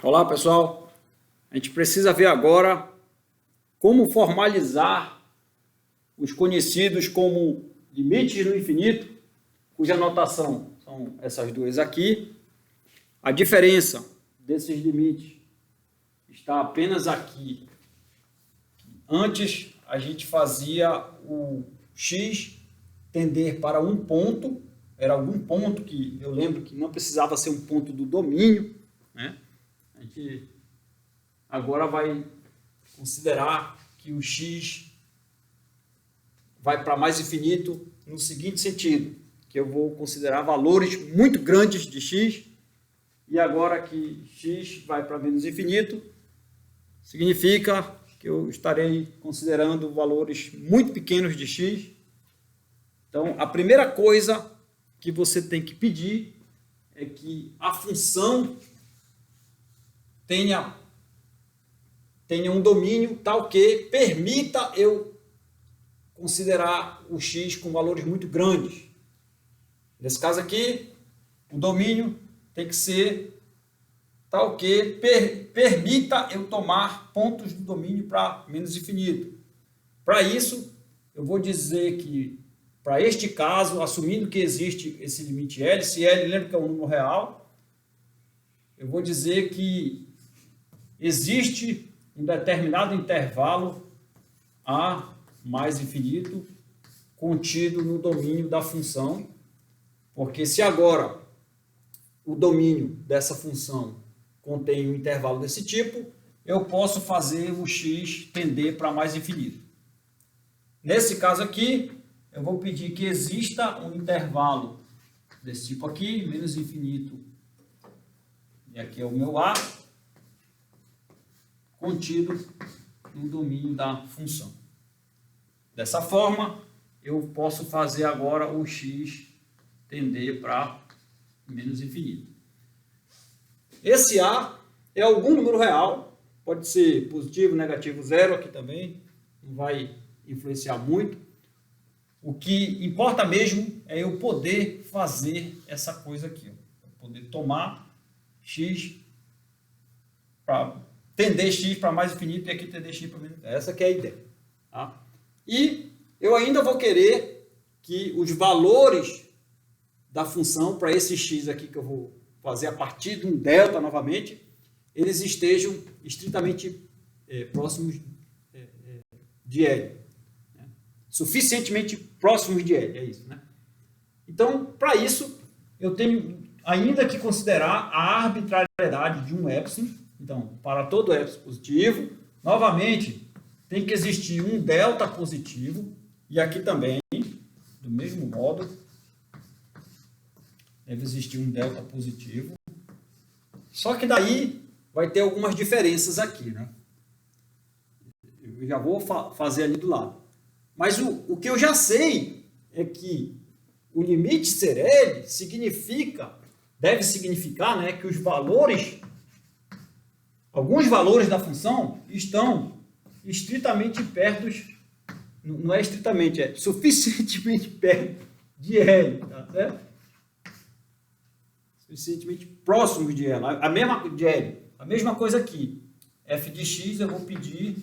Olá pessoal, a gente precisa ver agora como formalizar os conhecidos como limites no infinito, cuja notação são essas duas aqui. A diferença desses limites está apenas aqui. Antes a gente fazia o x tender para um ponto, era algum ponto que eu lembro que não precisava ser um ponto do domínio, né? A gente agora vai considerar que o x vai para mais infinito no seguinte sentido, que eu vou considerar valores muito grandes de x, e agora que x vai para menos infinito, significa que eu estarei considerando valores muito pequenos de x. Então, a primeira coisa que você tem que pedir é que a função tenha um domínio tal que permita eu considerar o x com valores muito grandes. Nesse caso aqui, o domínio tem que ser tal que permita eu tomar pontos do domínio para menos infinito. Para isso, eu vou dizer que, para este caso, assumindo que existe esse limite L, se L lembra que é um número real, eu vou dizer que existe um determinado intervalo A mais infinito contido no domínio da função, porque se agora o domínio dessa função contém um intervalo desse tipo, eu posso fazer o x tender para mais infinito. Nesse caso aqui, eu vou pedir que exista um intervalo desse tipo aqui, menos infinito, e aqui é o meu A, contido no domínio da função. Dessa forma, eu posso fazer agora o x tender para menos infinito. Esse A é algum número real, pode ser positivo, negativo, zero, aqui também, não vai influenciar muito. O que importa mesmo é eu poder fazer essa coisa aqui, ó, poder tomar x para tender x para mais infinito e aqui tender x para menos infinito. Essa que é a ideia. Tá? E eu ainda vou querer que os valores da função para esse x aqui que eu vou fazer a partir de um delta novamente, eles estejam estritamente próximos de L. Né? Suficientemente próximos de L, é isso. Né? Então, para isso, eu tenho ainda que considerar a arbitrariedade de um epsilon. Então, para todo epsilon positivo, novamente, tem que existir um delta positivo, e aqui também, do mesmo modo, deve existir um delta positivo. Só que daí vai ter algumas diferenças aqui, né? Eu já vou fazer ali do lado. Mas o que eu já sei é que o limite ser L deve significar, né, que os valores, alguns valores da função estão estritamente perto, não é estritamente, é suficientemente perto de L, tá certo? Suficientemente próximos de L, a mesma coisa aqui, f de x eu vou pedir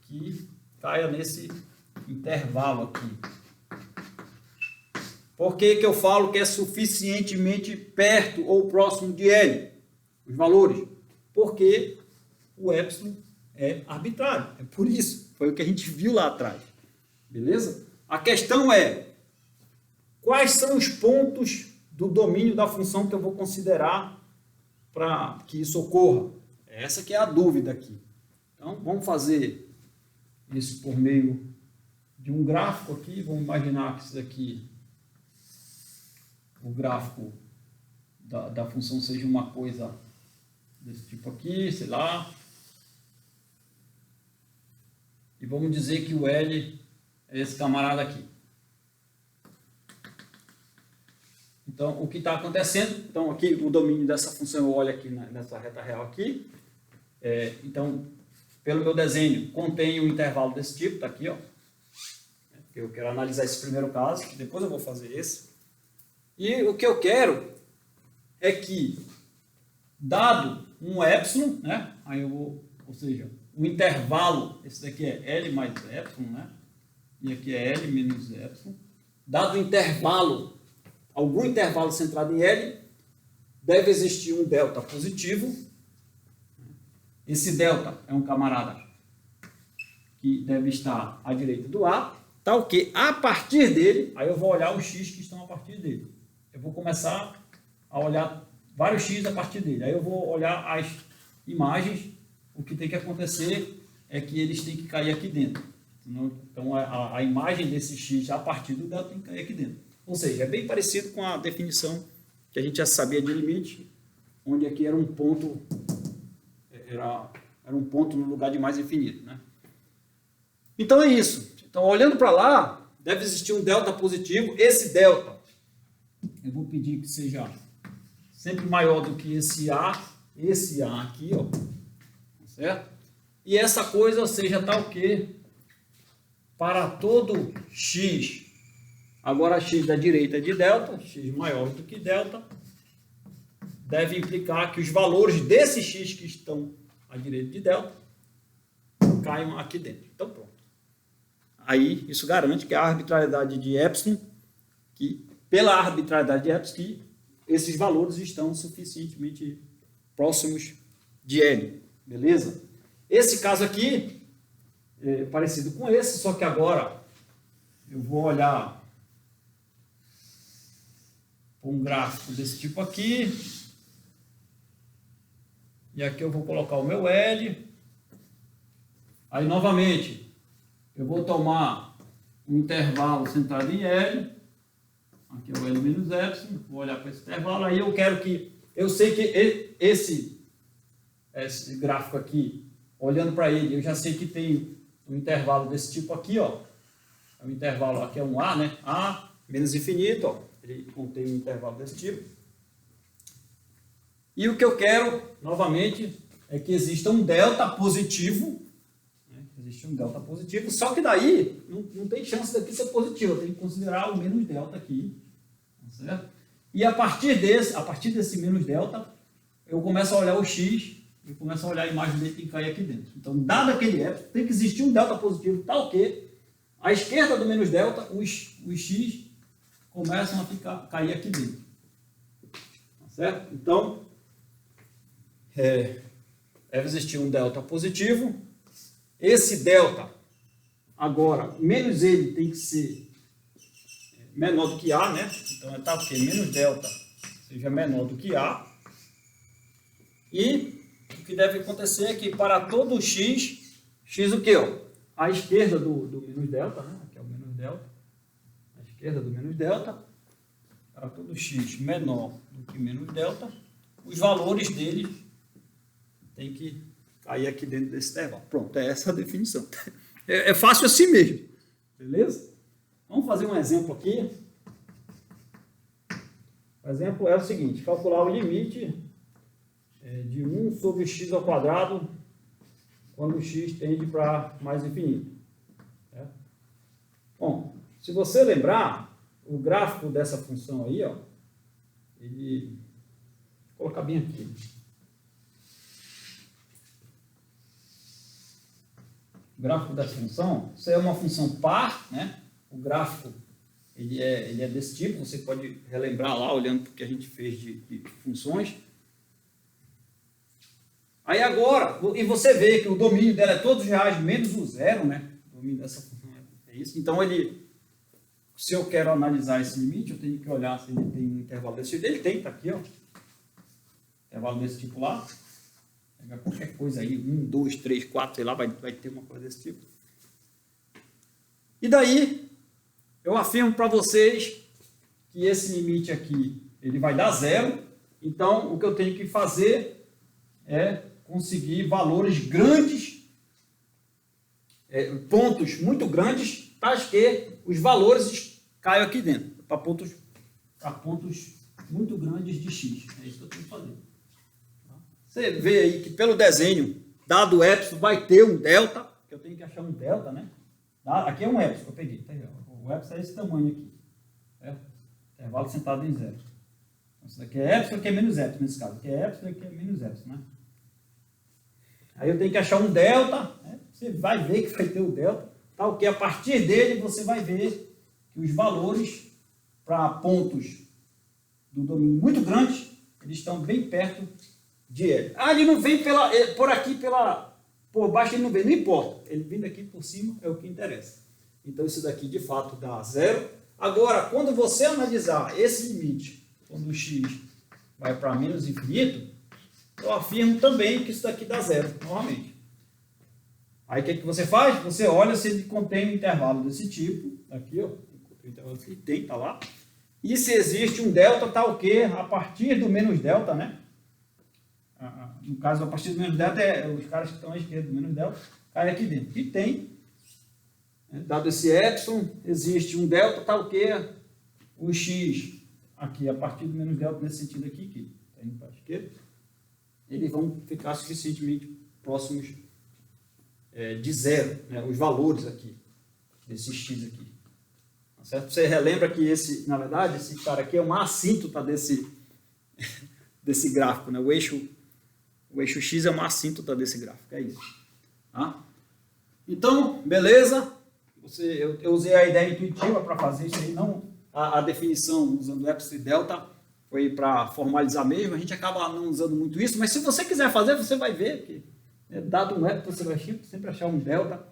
que caia nesse intervalo aqui. Por que que eu falo que é suficientemente perto ou próximo de L, os valores? Porque o epsilon é arbitrário, é por isso, foi o que a gente viu lá atrás, beleza? A questão é, quais são os pontos do domínio da função que eu vou considerar para que isso ocorra? Essa que é a dúvida aqui. Então, vamos fazer isso por meio de um gráfico aqui, vamos imaginar que isso daqui, o gráfico da função seja uma coisa desse tipo aqui, sei lá. E vamos dizer que o L é esse camarada aqui. Então, o que está acontecendo? Então, aqui o domínio dessa função, eu olho aqui nessa reta real aqui. Então, pelo meu desenho, contém um intervalo desse tipo, está aqui, ó. Eu quero analisar esse primeiro caso, depois eu vou fazer esse. E o que eu quero é que, dado um epsilon, né? Aí eu vou, ou seja, o intervalo, esse daqui é L mais epsilon, né? E aqui é L menos epsilon. Dado o intervalo, algum intervalo centrado em L, deve existir um delta positivo. Esse delta é um camarada que deve estar à direita do A, tal que a partir dele, aí eu vou olhar os x que estão a partir dele. Eu vou começar a olhar vários x a partir dele. Aí eu vou olhar as imagens. O que tem que acontecer é que eles têm que cair aqui dentro. Então a imagem desse x a partir do delta tem que cair aqui dentro. Ou seja, é bem parecido com a definição que a gente já sabia de limite, onde aqui era um ponto, era um ponto no lugar de mais infinito, né? Então é isso. Então, olhando para lá, deve existir um delta positivo. Esse delta, eu vou pedir que seja sempre maior do que esse A aqui, ó, certo? E essa coisa seja tal que para todo x, agora x da direita de delta, x maior do que delta, deve implicar que os valores desse x que estão à direita de delta caiam aqui dentro. Então, pronto. Aí, isso garante que a arbitrariedade de epsilon, que pela arbitrariedade de epsilon, que esses valores estão suficientemente próximos de L. Beleza? Esse caso aqui é parecido com esse, só que agora eu vou olhar um gráfico desse tipo aqui. E aqui eu vou colocar o meu L. Aí, novamente, eu vou tomar um intervalo centrado em L. Aqui é o L menos epsilon. Vou olhar para esse intervalo. Aí eu quero que... Eu sei que esse gráfico aqui, olhando para ele, eu já sei que tem um intervalo desse tipo aqui, ó. O intervalo aqui é um A, né? A menos infinito, ó. Ele contém um intervalo desse tipo. E o que eu quero, novamente, é que exista um delta positivo. Existe um delta positivo, só que daí não tem chance daqui ser positivo. Eu tenho que considerar o menos delta aqui. Certo? E a partir desse menos delta, eu começo a olhar o x e começo a olhar a imagem dele que cair aqui dentro. Então, dado aquele epsilon, tem que existir um delta positivo tal que à esquerda do menos delta, os x começam a cair aqui dentro. Certo? Então, deve existir um delta positivo. Esse delta, agora, menos ele tem que ser menor do que A, né? Então, está o quê? Menos delta seja menor do que A. E o que deve acontecer é que para todo x o quê? Ó? À esquerda do menos delta, né? Aqui é o menos delta. À esquerda do menos delta, para todo x menor do que menos delta, os valores dele tem que cair aqui dentro desse intervalo. Pronto, é essa a definição. É fácil assim mesmo. Beleza? Vamos fazer um exemplo aqui. O exemplo é o seguinte: calcular o limite de 1 sobre x ao quadrado quando o x tende para mais infinito. Certo? Bom, se você lembrar, o gráfico dessa função aí, ó, ele... Vou colocar bem aqui. O gráfico dessa função, isso é uma função par, né? O gráfico ele é desse tipo, você pode relembrar lá, olhando para o que a gente fez de funções. Aí agora, e você vê que o domínio dela é todos reais menos o zero, né? O domínio dessa função é isso. Então, se eu quero analisar esse limite, eu tenho que olhar se ele tem um intervalo desse tipo. Ele tem, tá aqui, ó. Intervalo desse tipo lá. Pega qualquer coisa aí, 1, 2, 3, 4, sei lá, vai ter uma coisa desse tipo. E daí, eu afirmo para vocês que esse limite aqui, ele vai dar zero. Então, o que eu tenho que fazer é conseguir valores grandes, pontos muito grandes, para que os valores caiam aqui dentro, para pontos muito grandes de x. É isso que eu tenho que fazer. Você vê aí que pelo desenho, dado o epsilon, vai ter um delta, que eu tenho que achar um delta, né? Aqui é um epsilon que eu peguei, tá? O epsilon é esse tamanho aqui, certo? Intervalo sentado em zero. Então, isso daqui é epsilon, aqui é menos epsilon nesse caso. Aqui é epsilon, aqui é menos epsilon, né? Aí eu tenho que achar um delta, né? Você vai ver que vai ter o delta, tá? O que a partir dele você vai ver que os valores para pontos do domínio muito grandes, eles estão bem perto de L. Ah, ele não vem por aqui, por baixo ele não vem, não importa. Ele vem daqui por cima, é o que interessa. Então isso daqui de fato dá zero. Agora, quando você analisar esse limite, quando o x vai para menos infinito, eu afirmo também que isso daqui dá zero, novamente. Aí o que você faz? Você olha se ele contém um intervalo desse tipo, aqui ó, o intervalo que tem, tá lá. E se existe um delta, tá o quê? A partir do menos delta, né? No caso, a partir do menos delta, os caras que estão à esquerda do menos delta, cai aqui dentro. E tem, dado esse epsilon, existe um delta, tá o quê? O x, aqui, a partir do menos delta, nesse sentido aqui, que está indo para a esquerda, eles vão ficar suficientemente próximos de zero, né? Os valores aqui, desse x aqui. Tá certo? Você relembra que esse, na verdade, esse cara aqui é uma assíntota desse gráfico, né? O eixo x é uma assíntota desse gráfico, é isso. Tá? Então, beleza? Eu usei a ideia intuitiva para fazer isso aí, não a definição usando epsilon e delta foi para formalizar mesmo, a gente acaba não usando muito isso, mas se você quiser fazer, você vai ver que, dado um epsilon, você vai sempre achar um delta,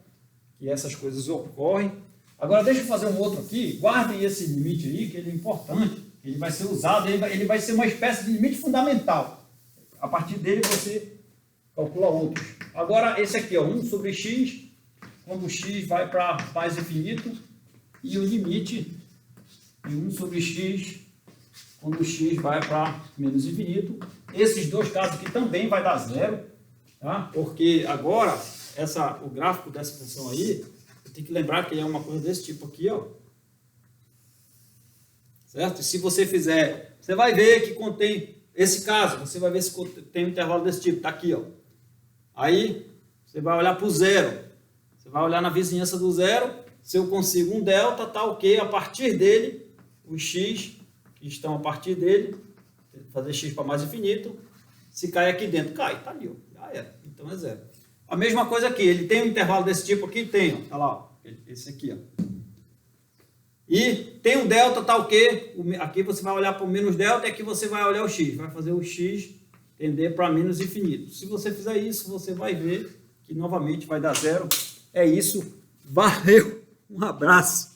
que essas coisas ocorrem. Agora, deixa eu fazer um outro aqui, guardem esse limite aí, que ele é importante, ele vai ser usado, ele vai ser uma espécie de limite fundamental. A partir dele você calcula outros. Agora, esse aqui, ó, 1 sobre x, quando o x vai para mais infinito, e o limite de 1 sobre x, quando o x vai para menos infinito. Esses dois casos aqui também vai dar zero, tá? Porque agora, o gráfico dessa função aí, tem que lembrar que é uma coisa desse tipo aqui, ó. Certo? E se você fizer, você vai ver que contém esse caso, você vai ver se tem um intervalo desse tipo, tá aqui, ó. Aí, você vai olhar para o zero, você vai olhar na vizinhança do zero, se eu consigo um delta, tá ok, a partir dele, os x que estão a partir dele, fazer x para mais infinito, se cai aqui dentro, cai, tá ali, ó, já era, então é zero. A mesma coisa aqui, ele tem um intervalo desse tipo aqui? Tem, ó, tá lá, ó, esse aqui, ó. E tem um delta, tá o quê? Aqui você vai olhar para o menos delta e aqui você vai olhar o x. Vai fazer o x tender para menos infinito. Se você fizer isso, você vai ver que novamente vai dar zero. É isso. Valeu. Um abraço.